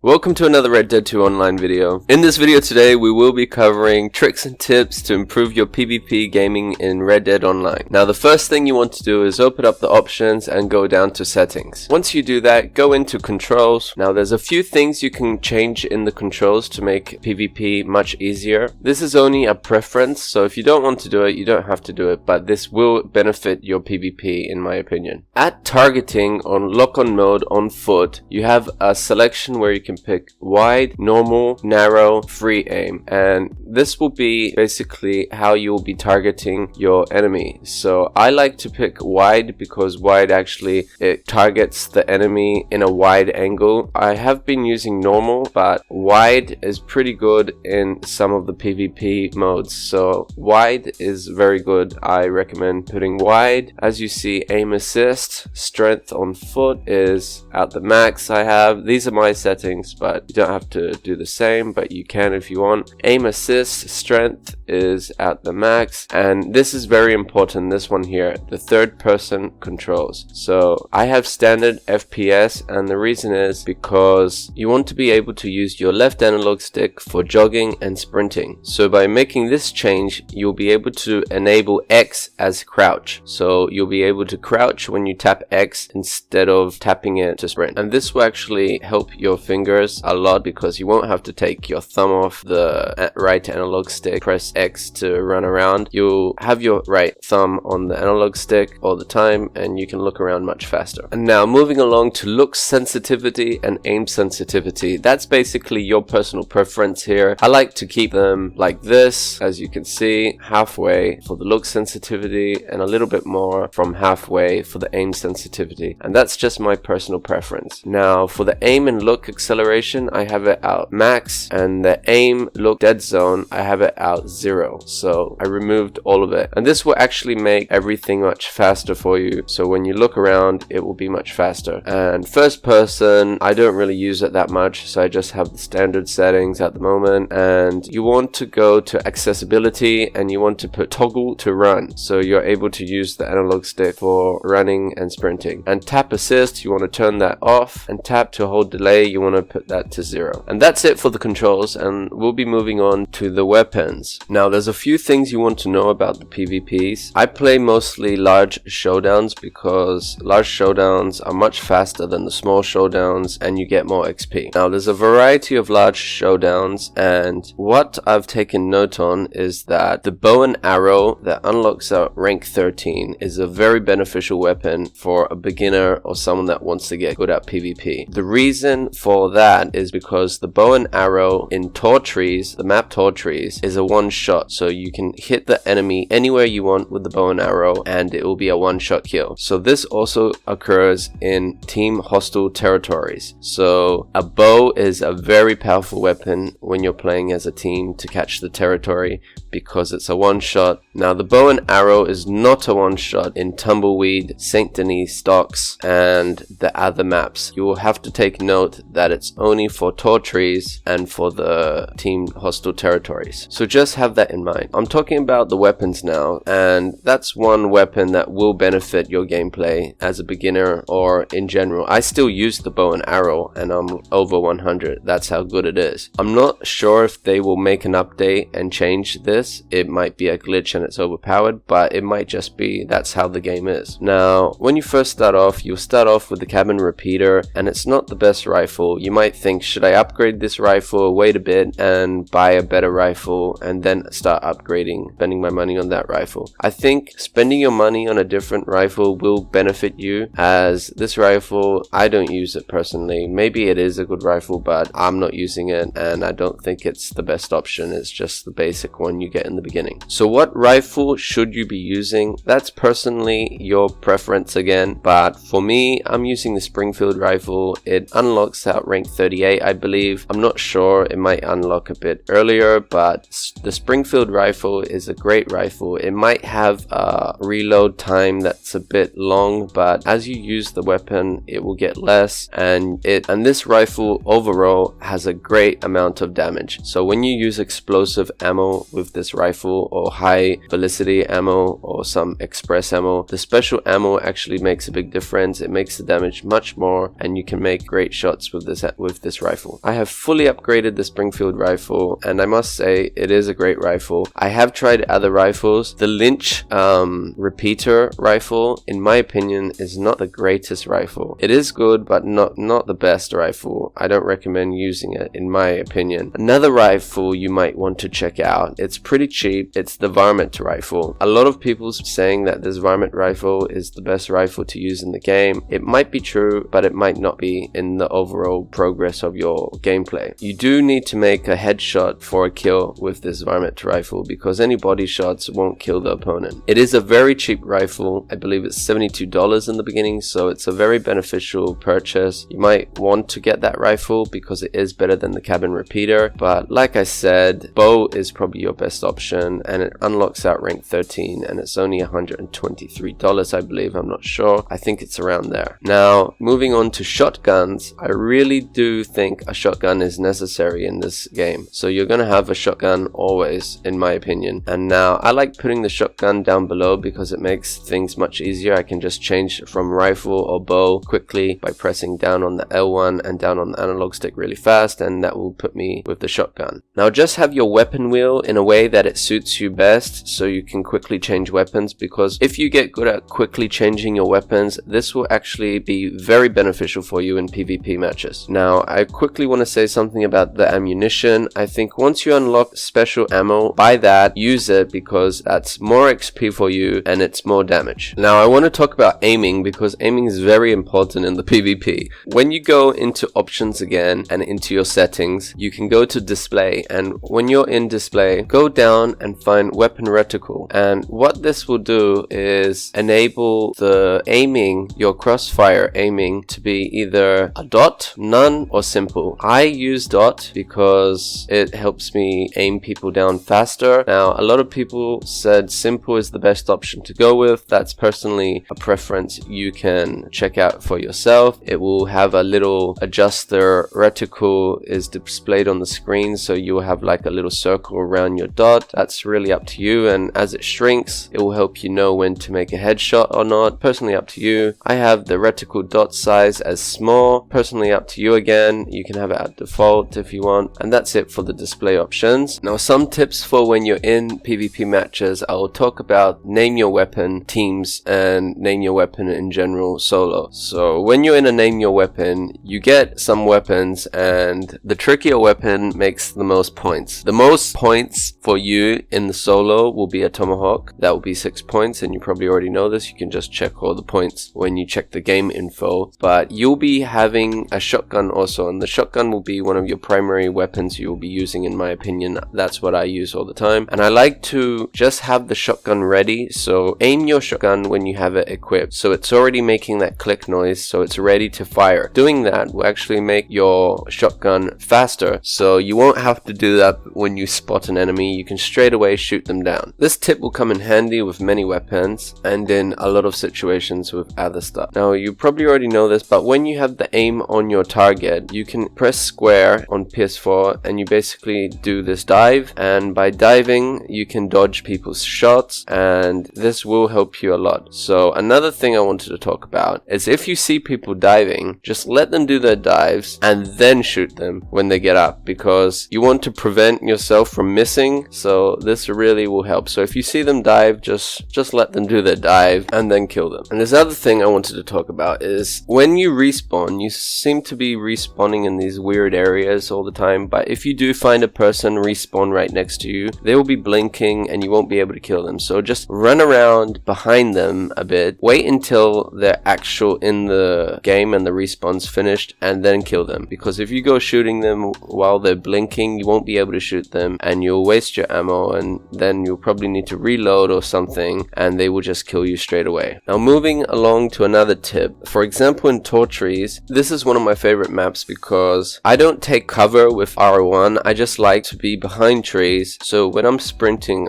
Welcome to another Red Dead 2 online video. In this video today, we will be covering tricks and tips to improve your PvP gaming in Red Dead Online. Now, the first thing you want to do is open up the options and go down to settings. Once you do that, go into controls. Now, there's a few things you can change in the controls to make PvP much easier. This is only a preference, so if you don't want to do it, you don't have to do it, but this will benefit your PvP in my opinion. At targeting on lock-on mode on foot, you have a selection where you can pick wide, normal, narrow, free aim, and this will be basically how you will be targeting your enemy. So I like to pick wide because wide actually it targets the enemy in a wide angle. I have been using normal, but wide is pretty good in some of the PvP modes, so wide is very good. I recommend putting wide. As you see, aim assist, strength on foot is at the max. These are my settings, but you don't have to do the same, but you can if you want. Aim assist strength is at the max, and this is very important, this one here, the third person controls. So I have standard FPS, and the reason is because you want to be able to use your left analog stick for jogging and sprinting. So by making this change, you'll be able to enable X as crouch, so you'll be able to crouch when you tap X instead of tapping it to sprint, and this will actually help your fingers a lot because you won't have to take your thumb off the right analog stick, press X to run around. You'll have your right thumb on the analog stick all the time, and you can look around much faster. And now moving along to look sensitivity and aim sensitivity. That's basically your personal preference here. I like to keep them like this, as you can see, halfway for the look sensitivity and a little bit more from halfway for the aim sensitivity, and that's just my personal preference. Now for the aim and look acceleration, I have it out max, and the aim look dead zone, I have it out 0. So I removed all of it, and this will actually make everything much faster for you. So when you look around, it will be much faster. And first person, I don't really use it that much, so I just have the standard settings at the moment. And you want to go to accessibility, and you want to put toggle to run, so you're able to use the analog stick for running and sprinting. And tap assist, you want to turn that off, and tap to hold delay, you want to put that to 0. And that's it for the controls, and we'll be moving on to the weapons. Now there's a few things you want to know about the PvPs. I play mostly large showdowns because large showdowns are much faster than the small showdowns, and you get more XP. Now there's a variety of large showdowns, and what I've taken note on is that the bow and arrow that unlocks at rank 13 is a very beneficial weapon for a beginner or someone that wants to get good at PvP. The reason for that is because the bow and arrow in tall trees, the map tall trees, is a one shot, so you can hit the enemy anywhere you want with the bow and arrow, and it will be a one-shot kill. So this also occurs in team hostile territories. So a bow is a very powerful weapon when you're playing as a team to catch the territory, because it's a one-shot. Now the bow and arrow is not a one-shot in Tumbleweed, St. Denis stocks, and the other maps. You will have to take note that it's only for tall trees and for the team hostile territories. So just have that in mind. I'm talking about the weapons now, and that's one weapon that will benefit your gameplay as a beginner or in general. I still use the bow and arrow, and I'm over 100. That's how good it is. I'm not sure if they will make an update and change this. It might be a glitch and it's overpowered, but it might just be that's how the game is. Now when you first start off, you'll start off with the cabin repeater, and it's not the best rifle. You might think, should I upgrade this rifle, wait a bit and buy a better rifle, and then start upgrading, spending my money on that rifle? I think spending your money on a different rifle will benefit you, as this rifle, I don't use it personally. Maybe it is a good rifle, but I'm not using it, and I don't think it's the best option. It's just the basic one you get in the beginning. So what rifle should you be using? That's personally your preference again, but for me, I'm using the Springfield rifle. It unlocks at rank 38, I believe. I'm not sure, it might unlock a bit earlier, but the Springfield rifle is a great rifle. It might have a reload time that's a bit long, but as you use the weapon, it will get less, and this rifle overall has a great amount of damage. So when you use explosive ammo with this rifle, or high velocity ammo, or some express ammo, the special ammo actually makes a big difference. It makes the damage much more, and you can make great shots with this with this rifle. I have fully upgraded the Springfield rifle, and I must say it is a great rifle. I have tried other rifles. The Lynch repeater rifle, in my opinion, is not the greatest rifle. It is good, but not the best rifle. I don't recommend using it, in my opinion. Another rifle you might want to check out, it's pretty cheap, it's the Varmint rifle. A lot of people saying that this Varmint rifle is the best rifle to use in the game. It might be true, but it might not be in the overall progress of your gameplay. You do need to make a headshot for a kill with this Varmint rifle, because any body shots won't kill the opponent. It is a very cheap rifle. I believe it's $72 in the beginning, so it's a very beneficial purchase. You might want to get that rifle because it is better than the cabin repeater, but like I said, bow is probably your best option, and it unlocks out rank 13, and it's only $123, I believe. I'm not sure. I think it's around there. Now, moving on to shotguns, I really do think a shotgun is necessary in this game. So you're gonna have a shotgun always, in my opinion. And now I like putting the shotgun down below because it makes things much easier. I can just change from rifle or bow quickly by pressing down on the L1 and down on the analog stick really fast, and that will put me with the shotgun. Now just have your weapon wheel in a way that it suits you best, so you can quickly change weapons, because if you get good at quickly changing your weapons, this will actually be very beneficial for you in PvP matches. Now I quickly want to say something about the ammunition. I think once you unlock special ammo, buy that, use it, because that's more XP for you and it's more damage. Now I want to talk about aiming, because aiming is very important in the PvP. When you go into options again and into your settings, you can go to display, and when you're in display, go down and find weapon reticle, and what this will do is enable the aiming, your crossfire aiming, to be either a dot, none, or simple. I use dot because it helps me aim people down faster. Now a lot of people said simple is the best option to go with. That's personally a preference you can check out for yourself. It will have a little adjuster. Reticle is displayed on the screen, so you will have like a little circle around your dot. That's really up to you, and as it shrinks, it will help you know when to make a headshot or not. Personally up to you. I have the reticle dot size as small. Personally up to you again. You can have it at default if you want, and that's it for the display options. Now some tips for when you're in PvP matches. I will talk about name your weapon teams and name your weapon in general solo. So when you're in a name your weapon, you get some weapons, and the trickier weapon makes the most points. The most points for you in the solo will be a tomahawk. That will be 6 points, and you probably already know this. You can just check all the points when you check the game info, but you'll be having a shotgun also, and the shotgun will be one of your primary weapons you'll be using, in my opinion. That's what I use all the time, and I like to just have the shotgun ready. So aim your shotgun when you have it equipped, so it's already making that click noise, so it's ready to fire. Doing that will actually make your shotgun faster, so you won't have to do that when you spot an enemy. You can straight away shoot them down. This tip will come in handy with many weapons and in a lot of situations with other stuff. Now you probably already know this, but when you have the aim on your target, you can press square on PS4 and you basically do this dive, and by diving you can dodge people's shots, and this will help you a lot. So another thing I wanted to talk about is if you see people diving, just let them do their dives and then shoot them when they get up, because you want to prevent yourself from missing. So this really will help. So if you see them dive, just let them do their dive and then kill them. And this other thing I wanted to talk about is when you respawn, you seem to be respawning in these weird areas all the time, but if you do find a person respawn right next to you, they will be blinking and you won't be able to kill them. So just run around behind them a bit, wait until they're actual in the game and the respawn's finished, and then kill them, because if you go shooting them while they're blinking, you won't be able to shoot them and you'll waste your ammo, and then you'll probably need to reload or something, and they will just kill you straight away. Now moving along to another tip, for example in tall trees, this is one of my favorite maps because I don't take cover with R1. I just like to be behind trees, so when I'm sprinting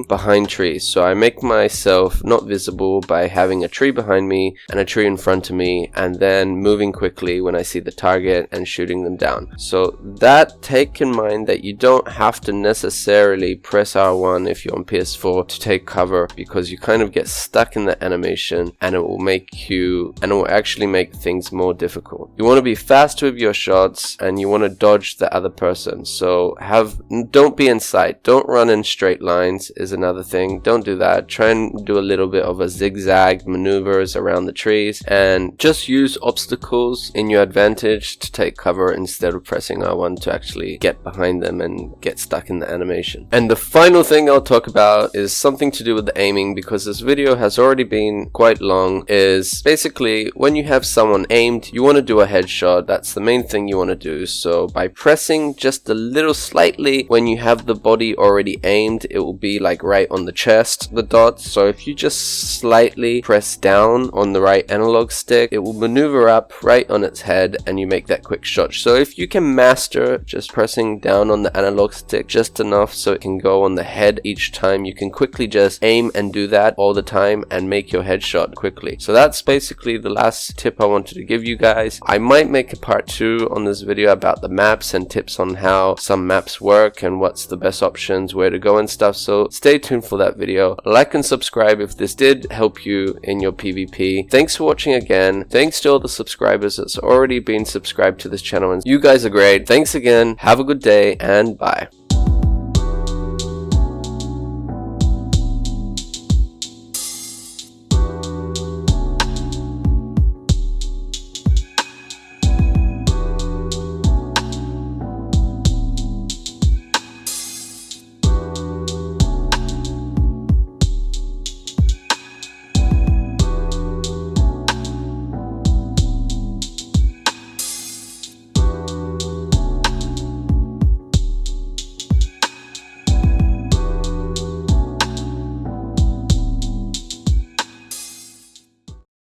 behind trees, so I make myself not visible by having a tree behind me and a tree in front of me, and then moving quickly when I see the target and shooting them down. So that, take in mind that you don't have to necessarily press R1 if you're on PS4 to take cover, because you kind of get stuck in the animation and it will actually make things more difficult. You want to be fast with your shots and you want to dodge the other person. So don't be in sight. Don't run in straight lines is another thing. Don't do that. Try and do a little bit of a zigzag maneuvers around the trees, and just use obstacles in your advantage to take cover instead of pressing R1 to actually get behind them and get stuck in the animation. And the final thing I'll talk about is something to do with the aiming, because this video has already been quite long. Is basically when you have someone aimed, you want to do a headshot. That's the main thing you want to do. So by pressing just a little slightly when you have the body already aimed, it will be like right on the chest, the dots. So if you just slightly press down on the right analog stick, it will maneuver up right on its head and you make that quick shot. So if you can master just pressing down on the analog stick just enough so it can go on the head each time, you can quickly just aim and do that all the time and make your headshot quickly. So that's basically the last tip I wanted to give you guys. I might make a part 2 on this video about the maps and tips on how some maps work and what's the best options, where to go and stuff. So stay tuned for that video. Like and subscribe if this did help you in your PvP. Thanks for watching again. Thanks to all the subscribers that's already been subscribed to this channel, and you guys are great. Thanks again. Have a good day and bye.